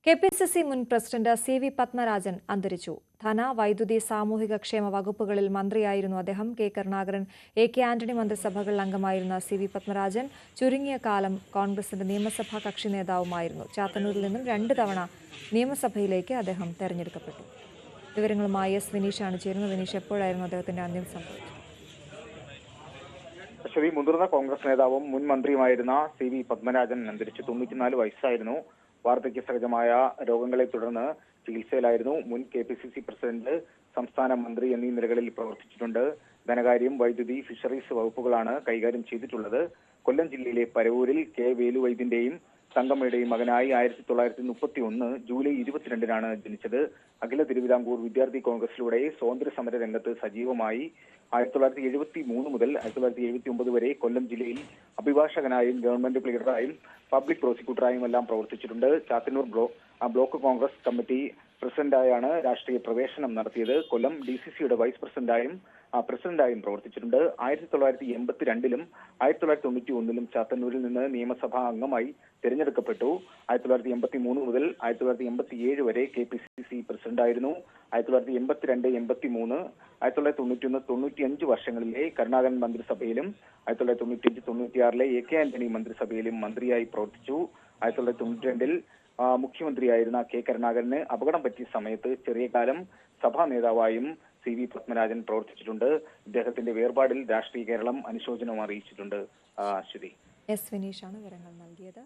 KPCC മുൻ president CV. Padmarajan അന്തരിച്ചു. ധന, വൈദ്യുതി, സാമൂഹിക ക്ഷേമ വകുപ്പുകളിൽ മന്ത്രിയായിരുന്നു അദ്ദേഹം. K. Karunakaran, A. K. Antony മന്ത്രിസഭകളിൽ അംഗമായിരുന്ന സി.വി. പത്മരാജൻ ചുരുങ്ങിയ കാലം കോൺഗ്രസിന്റെ നിയമസഭാ കക്ഷി നേതാവുമായിരുന്നു. ചാത്തന്നൂരിൽ നിന്നും 2 തവണ നിയമസഭയിലേക്ക് അദ്ദേഹം തെരഞ്ഞെടുക്കപ്പെട്ടു. വിവരങ്ങളുമായി എസ്. വിനീഷാണ് ചേരുന്നത്. വിനീഷ്, എപ്പോഴായിരുന്നു അദ്ദേഹത്തിന്റെ അന്ത്യം സംഭവിച്ചത്? മുതിർന്ന കോൺഗ്രസ് നേതാവും മുൻ മന്ത്രിയുമായിരുന്ന സി.വി. പത്മരാജൻ അന്തരിച്ചു. 94 വയസ്സായിരുന്നു. വാർദ്ധക്യ സഹജമായ രോഗങ്ങളെ തുടർന്ന് ചികിത്സയിലായിരുന്നു. മുൻ കെപിസിസി പ്രസിഡന്റ്, സംസ്ഥാന മന്ത്രി എന്നീ നിലകളിൽ പ്രവർത്തിച്ചിട്ടുണ്ട്. ധനകാര്യം, വൈദ്യുതി, ഫിഷറീസ് വകുപ്പുകളാണ് കൈകാര്യം ചെയ്തിട്ടുള്ളത്. കൊല്ലം ജില്ലയിലെ പരവൂരിൽ കെ. വേലുവൈദ്യന്റെയും തങ്കമ്മയുടെയും മകനായി 1931 ജൂലൈ 22-നാണ് ജനിച്ചത്. അഖില തിരുവിതാംകൂർ വിദ്യാർത്ഥി കോൺഗ്രസിലൂടെ സ്വാതന്ത്ര്യ സമര രംഗത്ത് സജീവമായി. 1973 മുതൽ 1979 വരെ കൊല്ലം ജില്ലയിൽ അഭിഭാഷകനായും ഗവൺമെന്റ് പ്ലീഡറായും പബ്ലിക് പ്രോസിക്യൂട്ടറായും എല്ലാം പ്രവർത്തിച്ചിട്ടുണ്ട്. ചാത്തന്നൂർ ബ്ലോക്ക് കോൺഗ്രസ് കമ്മിറ്റി പ്രസിഡന്റായാണ് രാഷ്ട്രീയ പ്രവേശനം നടത്തിയത്. കൊല്ലം DCCയുടെ വൈസ് പ്രസിഡന്റായും പ്രവർത്തിച്ചിട്ടുണ്ട്. 1982-ലും 1991-ലും ചാത്തന്നൂരിൽ നിന്ന് നിയമസഭാ അംഗമായി തിരഞ്ഞെടുക്കപ്പെട്ടു. 1983 മുതൽ 1987 വരെ KPCC പ്രസിഡന്റായിരുന്നു. 1982, 83, 1991, 95 വർഷങ്ങളിലെ കരുണാകരൻ മന്ത്രിസഭയിലും 1995-96 എ. കെ. ആന്റണി മന്ത്രിസഭയിലും മന്ത്രിയായി പ്രവർത്തിച്ചു. 1992-ൽ മുഖ്യമന്ത്രിയായിരുന്ന കെ. കരുണാകരന് അപകടം പറ്റിയ സമയത്ത് ചെറിയ കാലം സഭാ നേതാവായും സി.വി. പത്മരാജൻ പ്രവർത്തിച്ചിട്ടുണ്ട്. ഇദ്ദേഹത്തിന്റെ വേർപാടിൽ രാഷ്ട്രീയ കേരളം അനുശോചനം അറിയിച്ചിട്ടുണ്ട്. എസ്. വിനീഷാണ് വിവരങ്ങൾ നൽകിയത്.